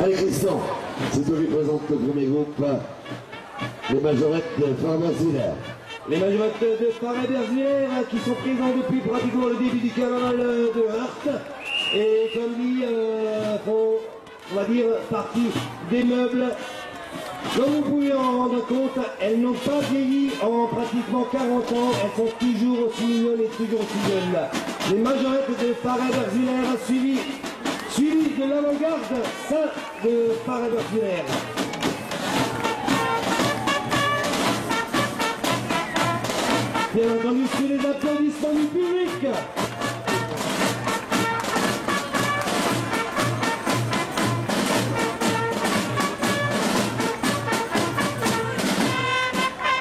Allez Christian, c'est toi qui présente le premier groupe, les majorettes de Farmer-Ziller. Les majorettes de Farmer-Ziller qui sont présents depuis pratiquement le début du carnaval de Heurt et comme dit, font, on va dire, partie des meubles. Comme vous pouvez en rendre compte, elles n'ont pas vieilli en pratiquement 40 ans, elles sont toujours aussi mignonnes et toujours aussi jeunes. Les majorettes de Farmer-Ziller suivi de l'avant-garde Saint de Farmer-Ziller. Bien entendu, sur les applaudissements du public.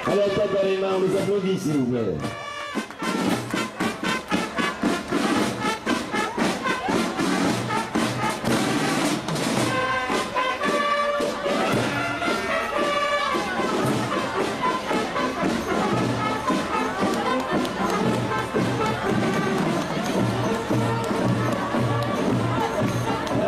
Allez, tape dans les mains, on les applaudit s'il vous plaît.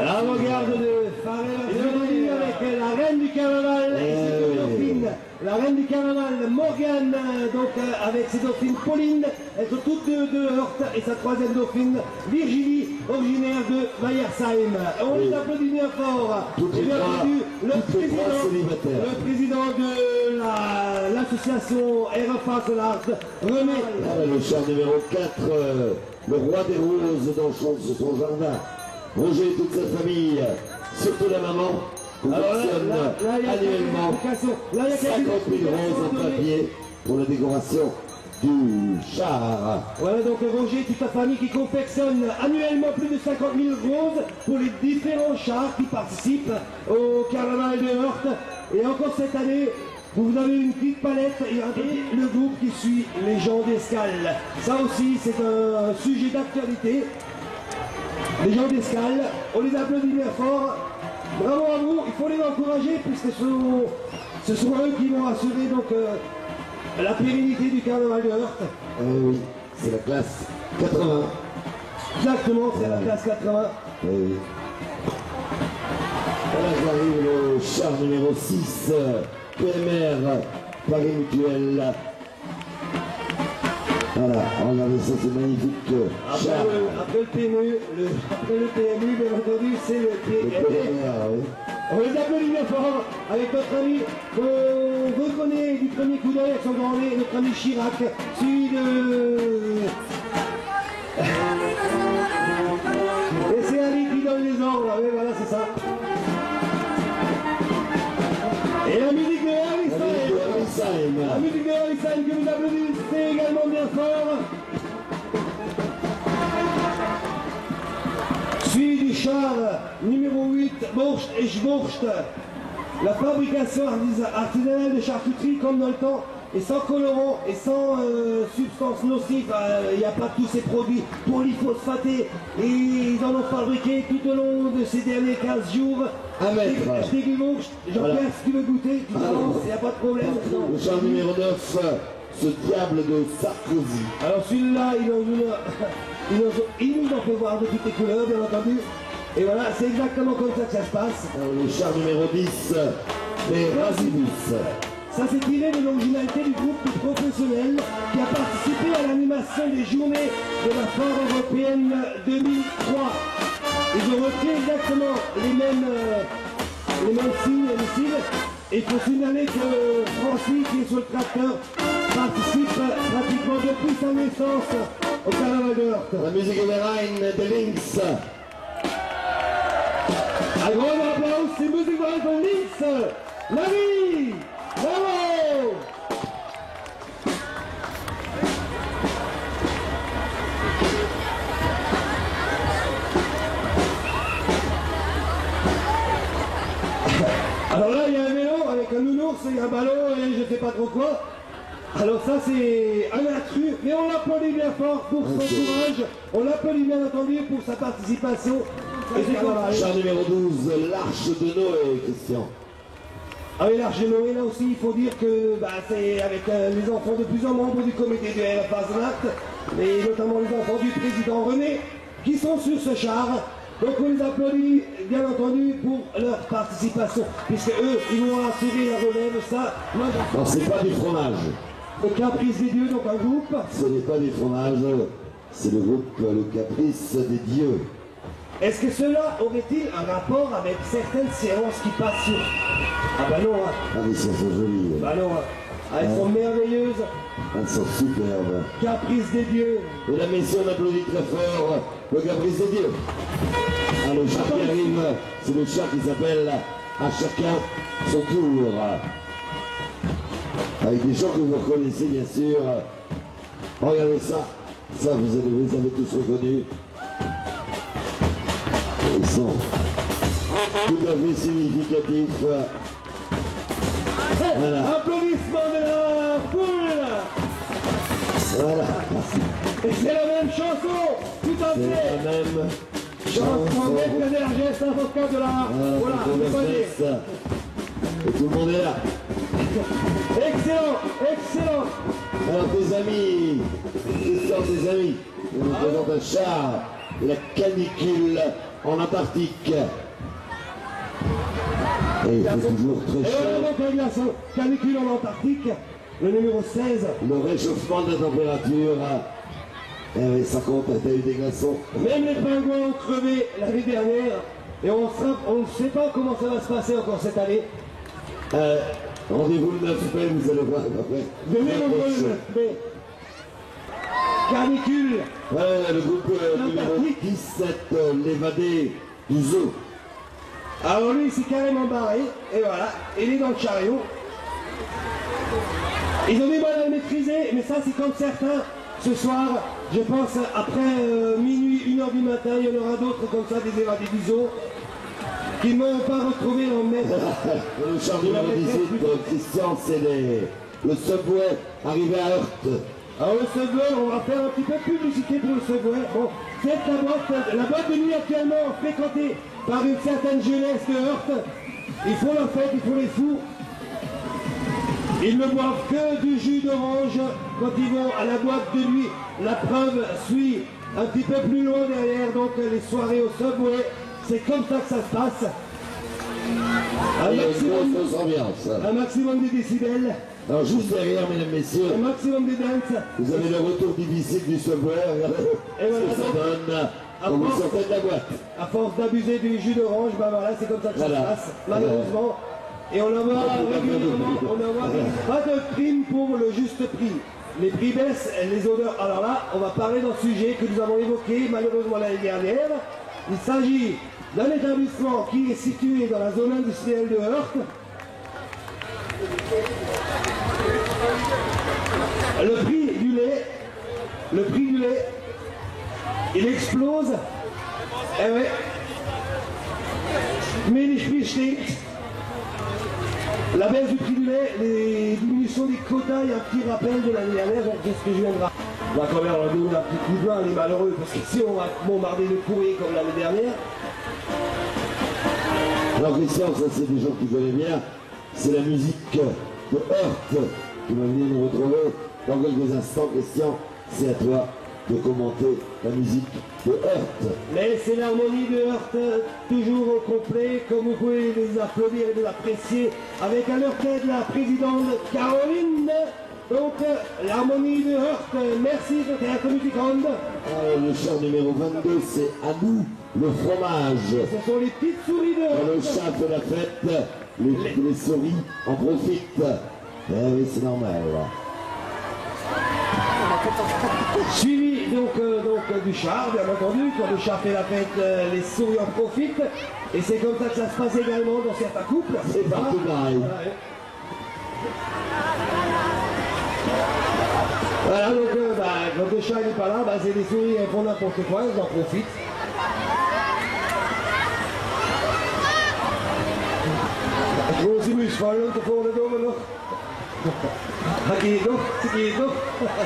L'avant-garde de Farmer-Ziller avec la reine du carnaval et ses dauphines. La reine du carnaval, Morgane, donc avec ses dauphines Pauline, elles sont toutes de Heurt, et sa troisième dauphine, Virginie, originaire de Weiersheim. On les applaudit bien fort. Et bien entendu, le président de l'association RFA Solar, René. Le char numéro 4, le roi des roses dans son jardin. Roger et toute sa famille, surtout la maman, collectionne annuellement 50 000 roses en papier pour la décoration du char. Voilà donc Roger et toute sa famille qui confectionne annuellement plus de 50 000 roses pour les différents chars qui participent au carnaval de Heurt. Et encore cette année, vous avez une petite palette et le groupe qui suit les gens d'Escale. Ça aussi, c'est un sujet d'actualité. Les gens d'Escale, on les applaudit bien fort. Bravo à vous, il faut les encourager puisque ce sont eux qui vont assurer donc la pérennité du carnaval de Heurt. Oui, c'est la classe 80. Exactement, c'est la classe 80. Oui. Là j'arrive le char numéro 6, PMR, Paris Mutuel. Voilà, regardez ça, c'est magnifique. Après le PMU, bien entendu, c'est le PMR. Oui. On les applaudit bien fort avec notre ami qu'on reconnaît du premier coup d'œil avec son grand nez, notre ami Chirac, suivi de... Et c'est Ali qui donne les ordres, oui, voilà, c'est ça. Et la musique de Harry-Stein. La musique de Harry-Stein que vous applaudissez également bien fort. Suivi du char numéro 8, Borscht et Schwurst. La fabrication artisanale de charcuterie comme dans le temps et sans colorant et sans substances nocives. Il n'y a pas tous ces produits polyphosphatés et ils en ont fabriqué tout au long de ces derniers 15 jours. Je t'ai Borscht, Jean-Pierre, si tu veux goûter, tu t'avances, il n'y a pas de problème. Le char numéro 9, ce diable de Sarkozy. Alors celui-là, il nous en fait voir de toutes les couleurs, bien entendu. Et voilà, c'est exactement comme ça que ça se passe. Le char numéro 10, les Razibus. Ça s'est tiré de l'originalité du groupe de professionnels qui a participé à l'animation des journées de la foire européenne 2003. Ils ont repris exactement les mêmes signes et les signes. Et il faut signaler que Francis, qui est sur le tracteur, participe pratiquement depuis sa naissance au carnaval de Heurt. La musique est de Lynx. Un grand applaus, c'est musique de Lynx. La vie. Bravo. course, il y a un ballon et je sais pas trop quoi. Alors ça c'est un intrus, mais on l'applaudit bien fort pour son courage, on l'applaudit bien entendu pour sa participation. Et c'est comme ça. Char numéro 12, l'Arche de Noé, Christian. Ah oui, l'Arche de Noé, là aussi, il faut dire que c'est avec les enfants de plusieurs membres du comité du RFA Znat, et notamment les enfants du président René, qui sont sur ce char. Donc on les applaudit, bien entendu, pour leur participation, puisque eux, ils vont assurer la relève, ça. Non, c'est pas du fromage. Le Caprice des Dieux, donc un groupe. Ce n'est pas du fromage, c'est le groupe Le Caprice des Dieux. Est-ce que cela aurait-il un rapport avec certaines séances qui passent sur... Ah bah non, hein. Ah mais ça c'est joli. Bah non, hein. Ah, elles sont merveilleuses. Elles sont superbes. Caprice des Dieux. Mesdames, messieurs, on applaudit très fort le Caprice des Dieux. Ah, le char qui arrive, c'est le char qui s'appelle À chacun son tour. Avec des gens que vous reconnaissez bien sûr. Regardez ça. Ça, vous avez tous reconnu. Ils sont tout à fait significatifs. Voilà. Applaudissements de la foule. Voilà. Et c'est la même chanson, tout à C'est fait. la même Chanson geste avocat de la... Voilà, je peux pas dire. Et tout le monde est là. Excellent, excellent. Alors tes amis, Christian, tes amis, on nous présente un char de la canicule en Antarctique. Et il fait toujours très Et chaud. voilà donc un glaçon, canicule en Antarctique, le numéro 16. Le réchauffement de la température, oui, ça compte, t'as eu des glaçons. Même les pingouins ont crevé l'année dernière. Et on ne sait pas comment ça va se passer encore cette année. Rendez-vous le 9 mai, vous allez voir après. Venez nombreux le 9 mai. Canicule. Voilà le groupe numéro 17, l'évadé du zoo. Alors lui, il s'est carrément barré. Et voilà, il est dans le chariot. Ils ont du mal à le maîtriser, mais ça c'est comme certains. Ce soir, je pense, après minuit, 1h du matin, il y en aura d'autres comme ça, des évadés du zoo, qui ne vont pas retrouver leur maître. Le char numéro 18, Christian, c'est le Subway arrivé à Heurt. Alors le Subway, on va faire un petit peu de publicité pour le Subway. Bon, c'est la boîte de nuit actuellement fréquentée par une certaine jeunesse de Heurt. Ils font la fête, ils font les fous. Ils ne boivent que du jus d'orange quand ils vont à la boîte de nuit. La preuve suit un petit peu plus loin derrière, donc les soirées au Subway. C'est comme ça que ça se passe. Un maximum de décibels. Alors juste derrière, mesdames, messieurs, Un maximum de dance. vous avez le retour difficile du Subway. Regardez Et voilà, ce que ça donne quand vous sortez de la boîte. À force d'abuser du jus d'orange, ben voilà, c'est comme ça que ça se passe, malheureusement. Et on envoie régulièrement, pas de prime pour le juste prix. Les prix baissent, les odeurs. Alors là, on va parler d'un sujet que nous avons évoqué malheureusement l'année dernière. Il s'agit d'un établissement qui est situé dans la zone industrielle de Heurt. Le prix du lait, il explose. Eh ouais. Milchvieh. La baisse du prix du lait, les diminutions des quotas, il y a un petit rappel de l'année dernière, donc c'est ce que je viens de rappeler. On va quand même leur donner un petit coup de main, les malheureux, parce que si on va bombarder le courrier comme l'année dernière. Alors Christian, ça c'est des gens qui connaissent bien, c'est la musique de Heurt qui va venir nous retrouver dans quelques instants. Christian, c'est à toi de commenter la musique de Heurt. Mais c'est l'harmonie de Heurt, toujours au complet, comme vous pouvez les applaudir et les apprécier, avec à leur tête la présidente Caroline. Donc l'harmonie de Heurt, merci de Théâtre Music-Hall. Le char numéro 22, c'est à nous, le fromage. Ce sont les petites souris de Quand le Heurt. chat fait la fête, les souris en profitent. Eh oui, c'est normal. Suivi donc du char, bien entendu. Quand le chat fait la fête, les souris en profitent. Et c'est comme ça que ça se passe également dans certains couples. C'est partout pareil. Voilà, donc quand le chat n'est pas là, c'est les souris, elles font n'importe quoi, elles en profitent. Wo sind wir fallen da vorne oben noch? Ça geht noch, ça geht noch.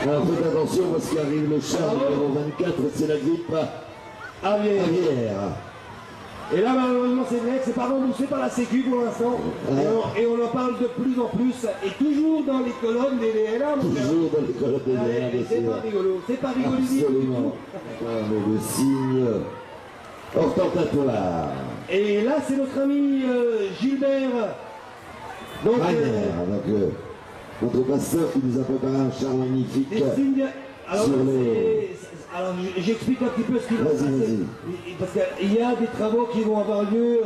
Alors faites attention parce qu'arrive le char numéro 24, c'est la grippe aviaire. Et là, malheureusement, c'est vrai que c'est pas remboursé par la Sécu pour l'instant. Et on en parle de plus en plus. Et toujours dans les colonnes des DLA. Toujours dans les colonnes des DLA. C'est pas rigolo. C'est pas rigolo. Absolument. Mais le signe ostentatoire. Et là, c'est notre ami Gilbert. Donc, notre pasteur qui nous a préparé un char magnifique. Alors, j'explique un petit peu ce qui va se passer. Parce qu'il y a des travaux qui vont avoir lieu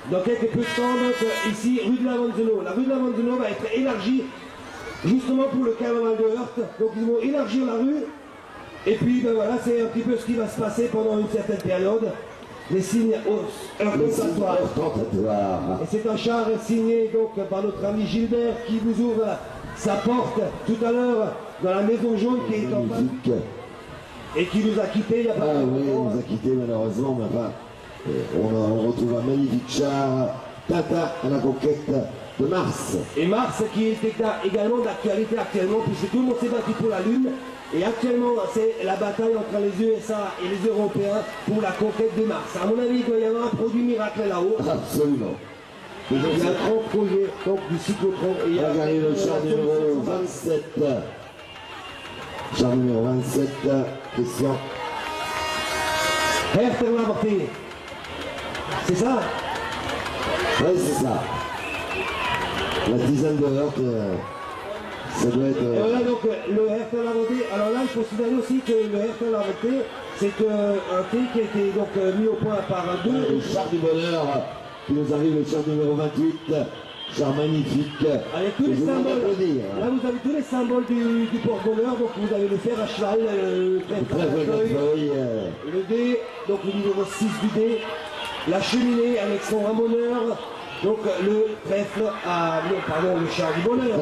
dans quelques peu de temps. Donc, ici, rue de l'Avanzeno. La rue de l'Avanzeno va être élargie justement pour le carnaval de Heurte. Donc, ils vont élargir la rue. Et puis, ben voilà, c'est un petit peu ce qui va se passer pendant une certaine période. Les signes ostentatoires. Et c'est un char signé donc par notre ami Gilbert qui vous ouvre sa porte tout à l'heure dans la maison jaune qui est en panne et qui nous a quittés il y a pas longtemps. Ah oui, il nous a quittés malheureusement, mais enfin, on retrouve un magnifique char, Tata à la conquête de Mars. Et Mars qui est également d'actualité actuellement, puisque tout le monde s'est battu pour la Lune. Et actuellement, c'est la bataille entre les USA et les Européens pour la conquête de Mars. À mon avis, il doit y avoir un produit miracle là-haut. Absolument. Il y a 30 projets, donc du cyclotron. Regardez le char numéro 27. Char numéro 27, question. Hertha-Laverté. C'est ça? Oui, c'est ça. La dizaine de Heurte, ça doit être... Et voilà donc le Hertha-Laverté. Alors là, il faut signaler aussi que le Hertha-Laverté, c'est un thé qui a été donc mis au point par deux. Le char du bonheur qui nous arrive, le char numéro 28. Char magnifique. Avec tous les symboles. Là, vous avez tous les symboles du porte-bonheur. Donc, vous avez le fer à cheval, le trèfle, le dé, donc le numéro 6 du dé, la cheminée avec son ramoneur, donc le trèfle à. Non, pardon, le char du bonheur.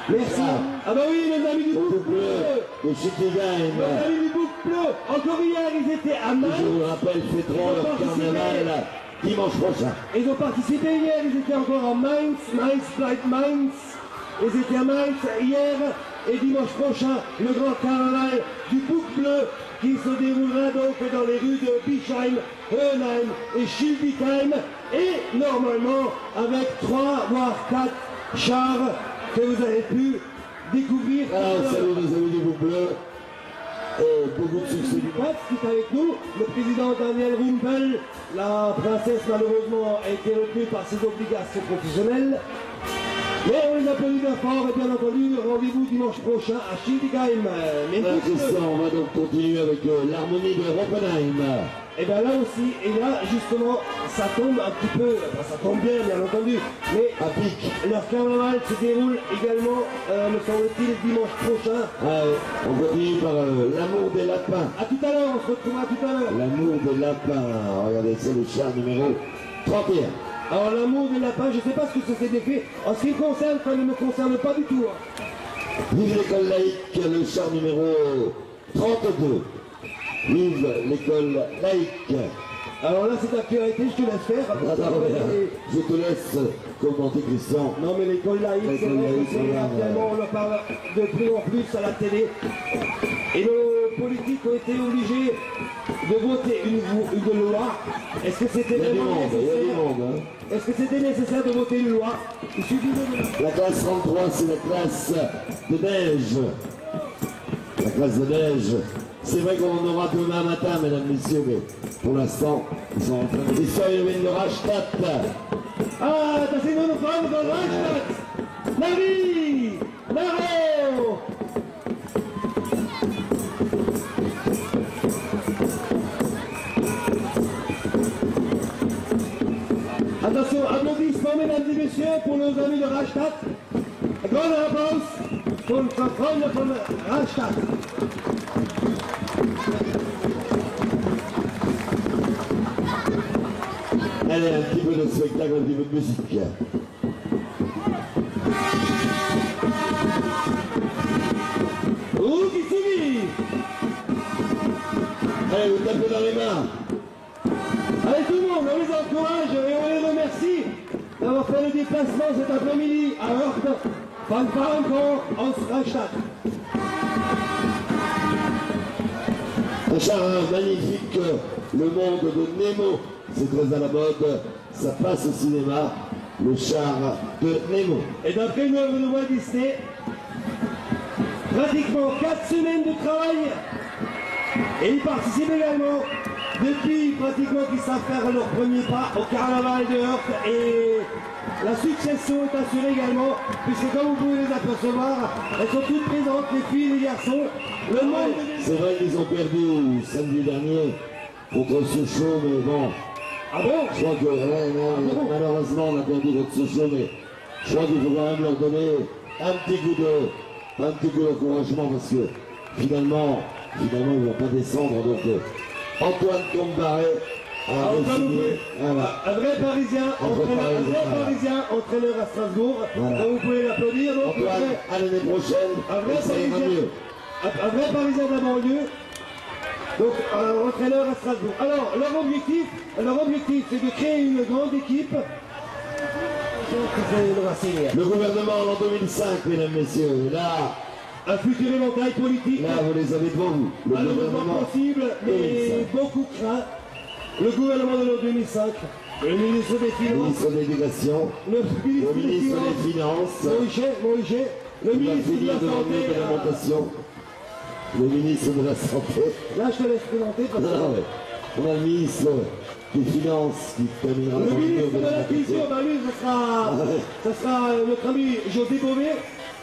Merci. Ah bah oui, les amis du bouc bleu. Le Chiquigain. Les amis du bouc bleu. Encore hier, ils étaient à Mainz. Je vous rappelle, fêteront leur carnaval dimanche prochain. Ils ont participé hier, ils étaient encore à Mainz, Mainz. Ils étaient à Mainz hier et dimanche prochain, le grand carnaval du bouc bleu qui se déroulera donc dans les rues de Bischheim, Hohenheim et Schildikheim et normalement avec 3 voire 4 chars que vous avez pu découvrir. Alors, salut les amis du bouc bleu. Et beaucoup de succès du match qui est avec nous, le président Daniel Rumpel. La princesse malheureusement a été retenue par ses obligations professionnelles. Mais on les applaudit bien fort et bien entendu, rendez-vous dimanche prochain à Schildikheim. On va donc continuer avec l'harmonie de Roppenheim. Et bien là aussi, et là justement, ça tombe un petit peu, enfin, ça tombe bien entendu, mais à pic. Leur carnaval se déroule également, me semble-t-il, dimanche prochain. On continue par l'amour des lapins. A tout à l'heure, on se retrouvera tout à l'heure. L'amour des lapins, regardez, c'est le char numéro 31. Alors l'amour des lapins, je ne sais pas ce que c'est décrit. En ce qui me concerne, ça ne me concerne pas du tout. Vive l'école laïque, le char numéro 32. Vive l'école laïque. Alors là, c'est l'actualité, je te laisse faire. Je te laisse commenter, Christian. Non, mais l'école laïque, c'est vrai que actuellement, on en parle de plus en plus à la télé. Et nos politiques ont été obligés de voter une loi. Est-ce que c'était vraiment nécessaire? Est-ce que c'était nécessaire de voter une loi? Il suffit de... La classe 33, c'est la classe de neige. La classe de neige. C'est vrai qu'on en aura demain matin, mesdames, messieurs, mais pour l'instant, ils sont en train de... Les sœurs de Rastatt. Ah, das sind nur noch Freunde von Rastatt. Nari! Naro! Attention, applaudissements, mesdames et messieurs, pour nos amis de Rastatt. Un grand applaus pour nos Freunde von Rastatt. Allez, un petit peu de spectacle, un petit peu de musique. Ouh, qui Allez, vous tapez dans les mains. Allez tout le monde, on les encourage et on les remercie d'avoir fait le déplacement cet après-midi à Heurt. Fanfare encore en Reichstadt. Un char magnifique, le monde de Nemo, c'est très à la mode, ça passe au cinéma, le char de Nemo. Et d'après une œuvre de Walt Disney, pratiquement 4 semaines de travail, et ils participent également depuis pratiquement qu'ils savent faire leur premier pas au carnaval de Heurt, et la succession est assurée également, puisque comme vous pouvez les apercevoir, elles sont toutes présentes, les filles et les garçons. Le monde C'est vrai qu'ils ont perdu samedi dernier contre Sochaux, mais bon. Ah bon? Je crois que malheureusement on a perdu contre Sochaux, mais je crois qu'il faut quand même leur donner un petit coup d'encouragement parce que finalement ils ne vont pas descendre. Donc Antoine Combaré a décidé. Voilà. Un vrai Parisien, entraîneur à Strasbourg. Voilà. Donc vous pouvez l'applaudir. Antoine, à l'année prochaine, ça ira mieux. Un vrai Parisien de la banlieue. Donc, entraîneur à Strasbourg. Alors, leur objectif, c'est de créer une grande équipe. Le gouvernement en 2005, mesdames, messieurs, là, un futur éventail politique. Là, vous les avez devant vous. Le gouvernement possible, mais beaucoup craint. Le gouvernement de l'an 2005. Le ministre des Finances. Le ministre de l'Éducation. Le ministre des Finances. Moïse. Le ministre de la Santé. Le ministre de la Santé. Là, je te laisse présenter. Parce que... Non, mais on a le ministre des Finances qui terminera le ministre de la Culture, bah lui, ça sera notre ami José Bové.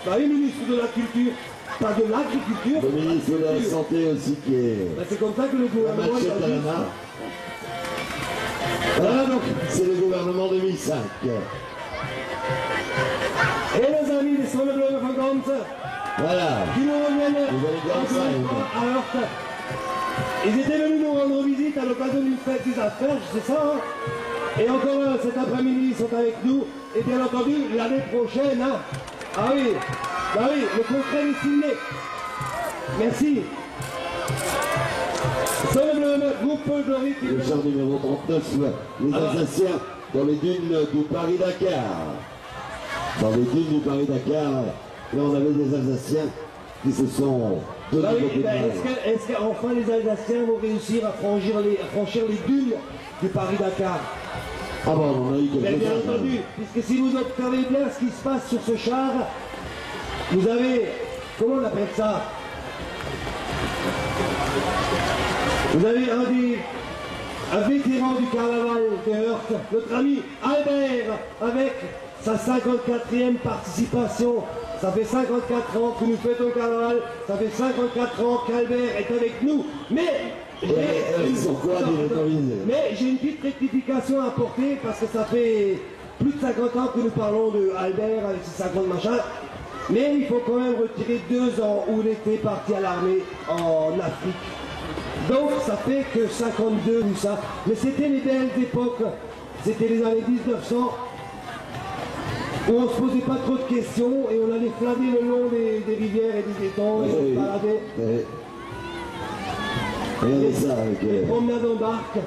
Bah oui, ministre de la Culture. Pas de l'agriculture. Le ministre de la Santé aussi qui est... Bah, c'est comme ça que le gouvernement... Voilà, donc c'est le gouvernement 2005. Et les amis des Sonnebleu Vacances, voilà, qui nous reviennent encore une fois à Heurt. Ils étaient venus nous rendre visite à l'occasion d'une fête des affaires, c'est ça. Hein. Et encore cet après-midi, ils sont avec nous. Et bien entendu, l'année prochaine, hein. Ah oui, bah oui, le contrat est signé. Merci. Groupe folklorique. Le char numéro 39, les Alsaciens dans les dunes du Paris-Dakar. Dans les dunes du Paris-Dakar, là on avait des Alsaciens qui se sont donnés beaucoup de mal. Est-ce qu'enfin les Alsaciens vont réussir à franchir les dunes du Paris-Dakar? Ah bon, on a eu quelque chose. Bien entendu, puisque si vous observez bien ce qui se passe sur ce char, vous avez, comment on appelle ça? Vous avez un vétéran du carnaval de Heurt, notre ami Albert, avec sa 54e participation. Ça fait 54 ans que nous fêtons le carnaval, ça fait 54 ans qu'Albert est avec nous. Mais j'ai une petite rectification à apporter parce que ça fait plus de 50 ans que nous parlons de Albert avec ses 50 machins. Mais il faut quand même retirer 2 ans où il était parti à l'armée en Afrique. Donc ça fait que 52 ou ça. Mais c'était les belles époques. C'était les années 1900 où on ne se posait pas trop de questions et on allait flâner le long des rivières et des étangs et se balader. Regardez ça avec les promenades en barque.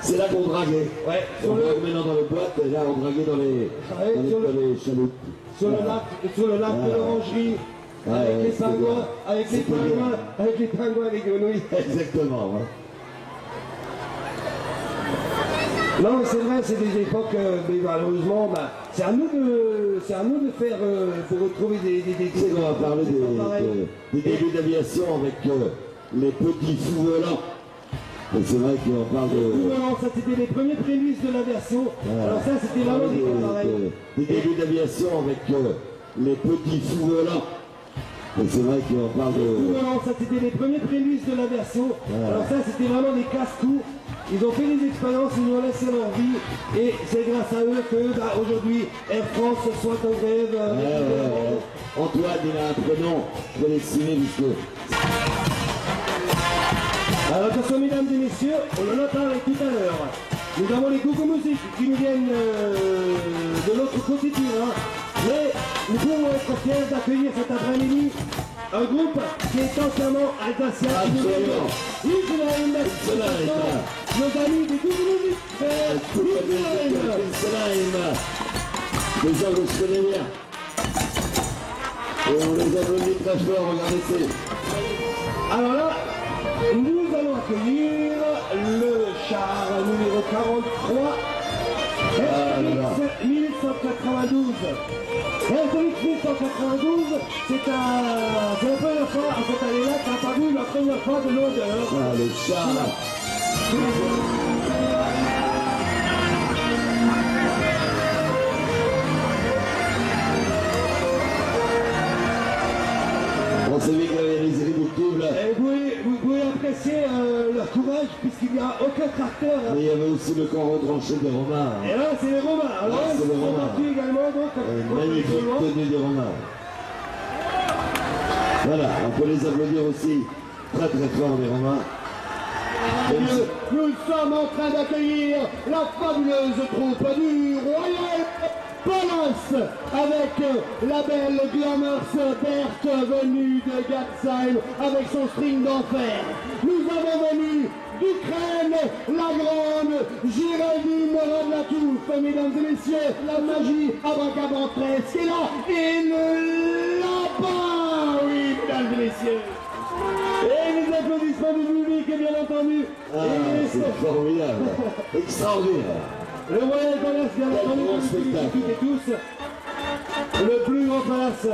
C'est là qu'on draguait. Ouais, on draguait maintenant dans les boîtes et là on draguait dans les chaloupes. Sur le lac de l'Orangerie. Avec les pingouins, avec les pingouins et les grenouilles. Exactement. Hein. Non, mais c'est vrai, c'est des époques, mais malheureusement, bah, c'est à nous de faire, pour retrouver des on va parler des débuts d'aviation avec les petits fous volants. Mais c'est vrai qu'on parle de... Non, ça c'était les premiers prémices de l'aviation. Alors ça c'était vraiment des débuts d'aviation avec les petits fous volants. Mais c'est vrai qu'on parle de... Non, ça c'était les premiers prémices de l'aviation. Alors ça c'était vraiment des casse-coups. Ils ont fait des expériences, ils ont laissé leur vie. Et c'est grâce à eux que aujourd'hui Air France soit en grève. Antoine, il a un prénom prédestiné puisque... Alors attention mesdames et messieurs, on en a parlé tout à l'heure. Nous avons les Gougou Music qui nous viennent de l'autre côté du Rhin. Mais nous pouvons être fiers d'accueillir cet après-midi un groupe qui est entièrement alsacien. Absolument. Nos amis des Gougou Music. Les angles, je connais bien. Et on les applaudit très fort, regardez c'est. Alors là, nous allons accueillir le char numéro 43. RTX 1192. RTX 1192, c'est la première fois à cette année-là qu'on n'a pas vu la première fois de l'odeur. Ah, le char. On savait qu'il y avait les irréductibles. Et vous pouvez apprécier leur courage puisqu'il n'y a aucun tracteur. Mais il y avait aussi le camp retranché des Romains. Et là, c'est les Romains. Alors, là, c'est les Romains. Également, donc, magnifique tenue des Romains. Voilà, on peut les applaudir aussi très très fort, les Romains. Nous sommes en train d'accueillir la fabuleuse troupe du Royal Palace avec la belle Glamorce Berthe venue de Gatsheim avec son string d'enfer. Nous avons venu d'Ukraine la grande Géraldine Radlatouf, mesdames et messieurs, la magie abracadabresque est là et le lapin, oui, mesdames et messieurs. Et les applaudissements du public, bien entendu. Ah, c'est formidable, extraordinaire. Le Royal Palace, bien entendu, toutes et tous. Le plus grand palace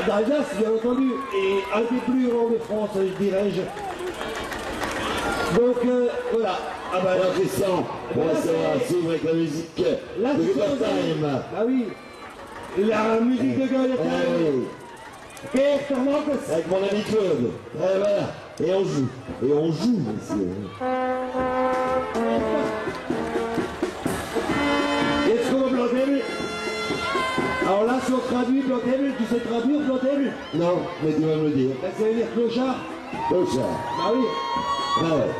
d'Alsace, bien entendu, et un des plus grands de France, dirais-je. Donc, voilà. Ah bah alors Christian, on va suivre avec la musique de Rivertime. Ah oui, la musique de Rivertime. Avec mon ami Claude. Et voilà. Et on joue. Et on joue, monsieur. Qu'est-ce qu'on Blondel? Alors là, si on traduit Blondel, tu sais traduire Blondel? Non, mais tu vas me le dire. Ça veut dire clochard. Clochard. Ah oui. Ah ouais.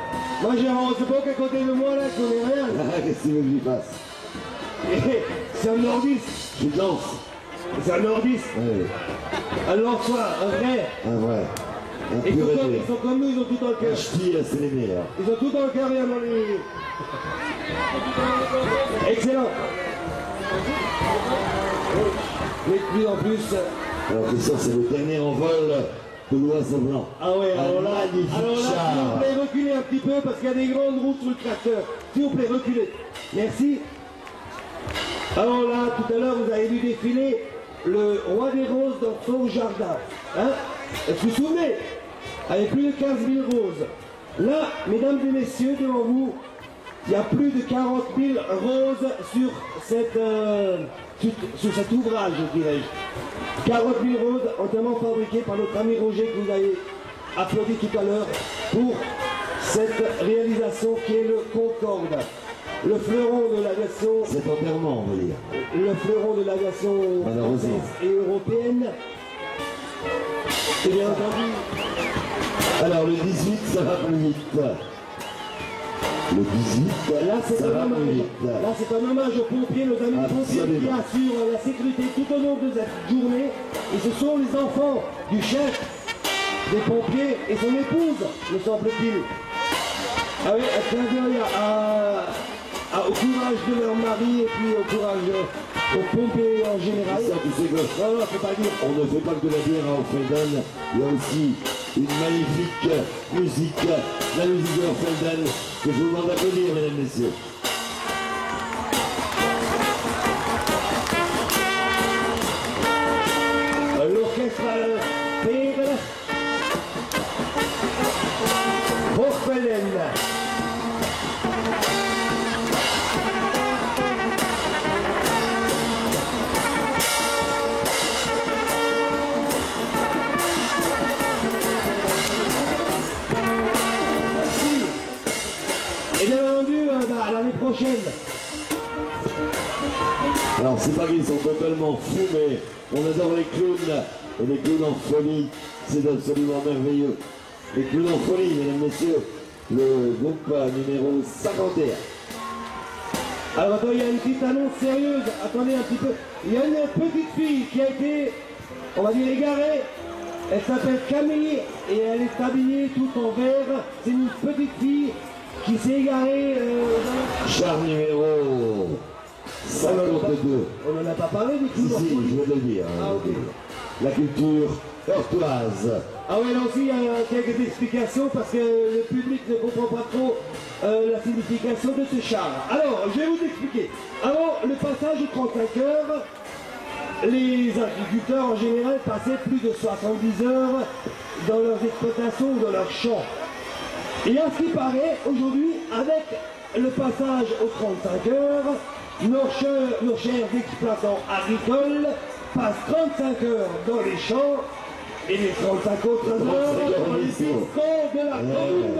Moi, j'ai rendu pas qu'à côté de moi, là, je connais rien. Qu'est-ce que tu veux que je fasse? C'est un nordiste. Je danse. C'est un nordiste. Oui. Un Lensois, un vrai. Un vrai. Un Ils pur sont comme nous, ils ont tout dans le cœur. Ch'ti, là, c'est les meilleurs. Ils ont tout dans le cœur, rien dans les... Excellent. Mais de plus en plus... Alors Christian, c'est le dernier envol de l'Oiseau Blanc. Ah ouais, alors là, s'il vous char. plaît, reculez un petit peu parce qu'il y a des grandes routes sur le tracteur. S'il vous plaît, reculez. Merci. Alors là, tout à l'heure, vous avez vu défiler le roi des roses dans son jardin. Hein? Est-ce que vous vous souvenez? Avec plus de 15 000 roses. Là, mesdames et messieurs, devant vous, il y a plus de 40 000 roses sur cet ouvrage, dirais-je. 40 000 roses entièrement fabriquées par notre ami Roger que vous avez applaudi tout à l'heure pour cette réalisation qui est le Concorde. Le fleuron de l'aviation... C'est enterrement, on va dire. Le fleuron de l'aviation française et européenne. Et bien entendu... Alors le 18, ça va plus vite. Le 18, là, c'est ça va plus vite. Là, c'est un hommage aux pompiers, nos amis pompiers qui assurent la sécurité tout au long de cette journée. Et ce sont les enfants du chef des pompiers et son épouse, me semble-t-il. Ah oui, un clin d'œil au courage de leur mari et puis au courage aux pompiers en général. Ça, tu sais que non, faut pas dire. On ne fait pas que de la bière à Orfelden, il y a aussi une magnifique musique, la musique de Orfelden, que je vous demande d'applaudir, mesdames et messieurs. L'orchestre Perle Orfelden. Et bien entendu, à l'année prochaine. Alors c'est pas qu'ils sont totalement fous, mais on adore les clowns, et les clowns en folie, c'est absolument merveilleux. Les clowns en folie, mesdames et messieurs, le groupe numéro 51. Alors attends, il y a une petite annonce sérieuse, attendez un petit peu. Il y a une petite fille qui a été, on va dire, égarée. Elle s'appelle Camille et elle est habillée tout en vert. C'est une petite fille qui s'est égarée. Char numéro 52. On n'en a pas parlé du coup. Si, je vais le dire. Ah, ok. La culture heurtoise. Ah oui, là aussi, il y a quelques explications parce que le public ne comprend pas trop la signification de ce char. Alors, je vais vous expliquer. Avant le passage aux 35 heures, les agriculteurs en général passaient plus de 70 heures dans leurs exploitations ou dans leurs champs. Et à ce qui paraît, aujourd'hui, avec le passage aux 35 heures, nos chers exploitants agricoles passent 35 heures dans les champs et les 35 autres heures dans les bistrots de la commune,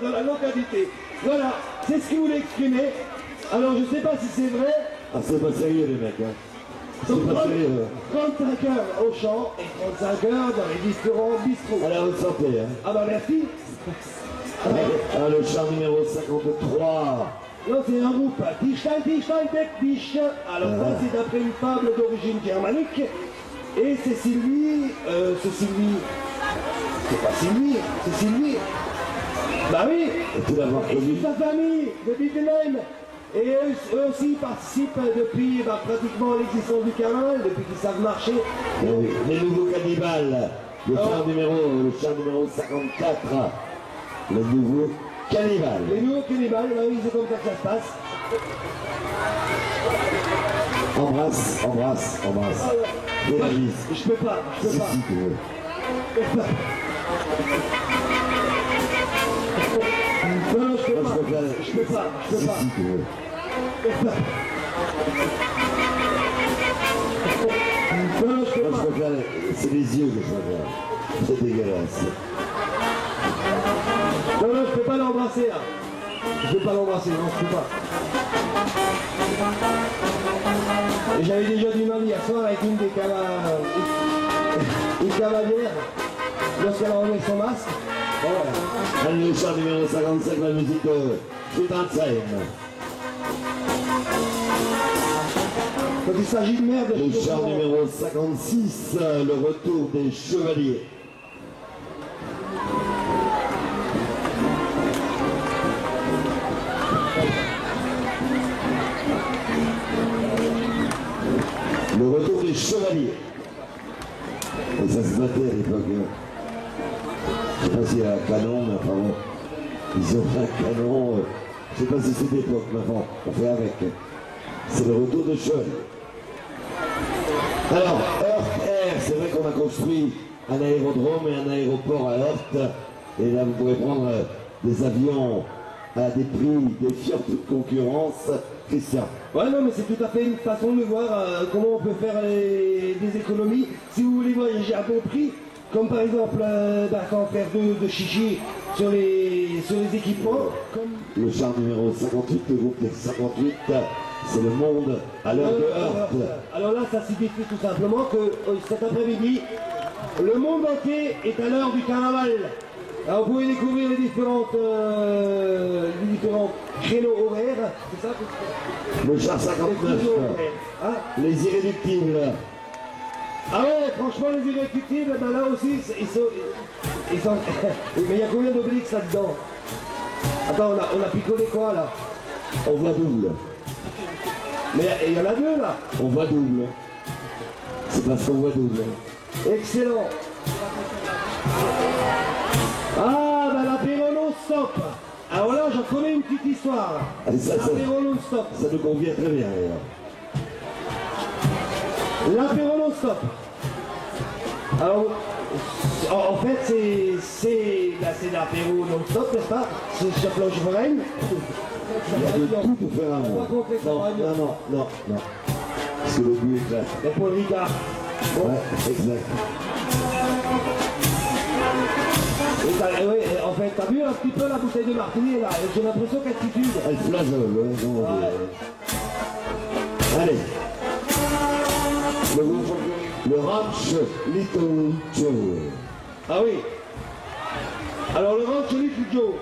de la localité. Voilà, c'est ce qu'ils voulaient exprimer. Alors je ne sais pas si c'est vrai. Ah, c'est pas sérieux les mecs, hein. C'est pas sérieux. 35 heures au champ et 35 heures dans les bistrots. Allez, bonne santé, hein. Ah bah merci. Ah, le char numéro 53. Non, c'est un groupe. Tischlein, Beck, Tisch. Alors ça, c'est d'après une fable d'origine germanique. Et c'est Sylvie. C'est pas Sylvie, c'est Sylvie. Bah oui. Et toute sa famille de Bickenheim. Et eux aussi participent depuis pratiquement l'existence du carnaval, depuis qu'ils savent marcher. Les nouveaux cannibales. Le char numéro 54. Le nouveau cannibale. Les nouveaux cannibales, oui, c'est comme ça que ça se passe. Embrasse. Fais la bise. Je peux pas. Si, tu veux. Non, je peux pas. Si, tu veux. Non, je peux pas. C'est les yeux que je préfère. C'est dégueulasse. Non, je peux pas l'embrasser là. Je peux pas l'embrasser, non, je peux pas. Et j'avais déjà du mal hier soir avec une cavalière lorsqu'elle a remis son masque. Voilà. Le char numéro 55, la musique de Friedrichshain. Quand il s'agit de merde, Le char numéro 56, le retour des chevaliers. Le retour des chevaliers. Et ça se battait à l'époque. Je sais pas s'il y a un canon, mais enfin bon. Ils ont fait un canon. Je sais pas si c'est d'époque, mais bon, on fait avec. C'est le retour de chevaliers. Alors, Heurt Air, c'est vrai qu'on a construit un aérodrome et un aéroport à Heurt. Et là, vous pourrez prendre des avions à des prix défiant toute concurrence. Christian. Ouais, non, mais c'est tout à fait une façon de voir comment on peut faire des économies. Si vous voulez voyager à bon prix, comme par exemple quand faire de chichi sur les équipements. Comme... Le char numéro 58, le groupe des 58, c'est le monde à l'heure de Heurt. Alors là, ça signifie tout simplement que cet après-midi, le monde entier est à l'heure du carnaval. Alors vous pouvez découvrir les différents créneaux horaires, c'est ça? Le char 59, hein? les irréductibles. Ah ouais, franchement les irréductibles, ben là aussi, ils sont... Mais il y a combien d'Obélix là-dedans? Attends, on a picolé quoi là? On voit double. Mais il y en a deux là. On voit double. C'est parce qu'on voit double. Excellent. Ah, ben l'apéro non-stop. Alors là, j'en connais une petite histoire. L'apéro non-stop. Ça nous convient très bien, l'apéro non-stop. Alors, en fait, c'est l'apéro non-stop, n'est-ce pas? C'est sur planche foraine. Il y a de tout pour faire un monde. Non. Parce que le but est clair. Et pour le Ricard. Bon. Ouais, exact. Oui, en fait, t'as vu un petit peu la bouteille de martini là? J'ai l'impression qu'elle titube. Elle flageole, ouais. Allez. Le ranch Little Joe. Ah oui. Alors le ranch Little Joe.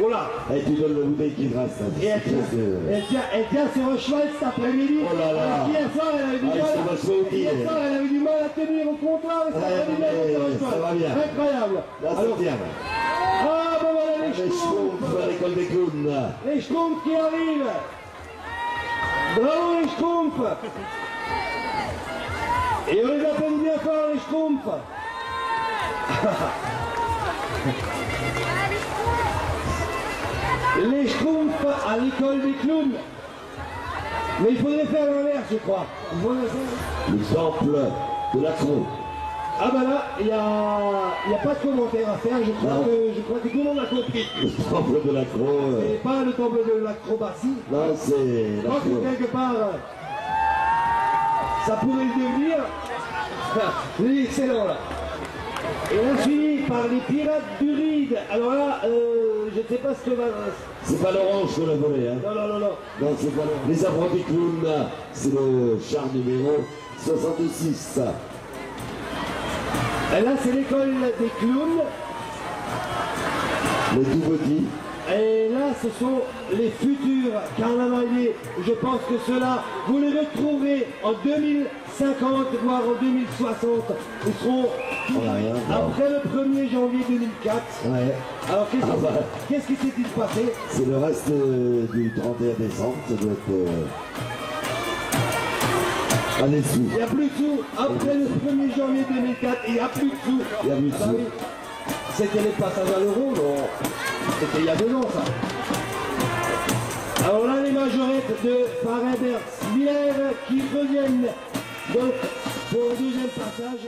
Oh là. Et tu donnes la bouteille qui reste. Et elle tient sur un cheval cet après-midi. Oh là là. Hier soir, elle avait du mal à tenir au comptoir. Ça va bien. Incroyable. Là, ça tient. Ah ben voilà les Schtroumpfs à l'école des clowns. Les Schtroumpfs qui arrivent. Bravo les Schtroumpfs. Et on les applaudit bien fort les Schtroumpfs. Les Schtroumpfs à l'école des clowns. Mais il faudrait faire l'envers, je crois. Le temple de l'accro. Ah bah là, il n'y a pas de commentaire à faire, je crois que tout le monde a compris. Le temple de l'accro. C'est pas le temple de l'acrobatie. Non, c'est Je crois que quelque part, ça pourrait le devenir. Oui, excellent là. Et on finit par les pirates du Ride. Alors là, je ne sais pas ce que va... C'est pas l'orange qu'on a volé, hein. Non. Non, c'est pas l'orange. Les apprentis clowns, c'est le char numéro 66. Et là, c'est l'école des clowns. Les tout petits. Et là, ce sont les futurs carnavaliers. Je pense que ceux-là, vous les retrouverez en 2050, voire en 2060. Ils seront après le 1er janvier 2004. Ouais. Alors, qu'est-ce qui s'est-il passé? C'est le reste du 31 décembre, ça doit être... un des sous. Il n'y a plus de sous. Après le 1er janvier 2004, il n'y a plus de sous. Il y a plus de sous. C'était les passages à l'euro, non? C'était il y a 2 ans, ça. Alors là, les majorettes de Paris-Miller qui reviennent donc pour le 2e passage.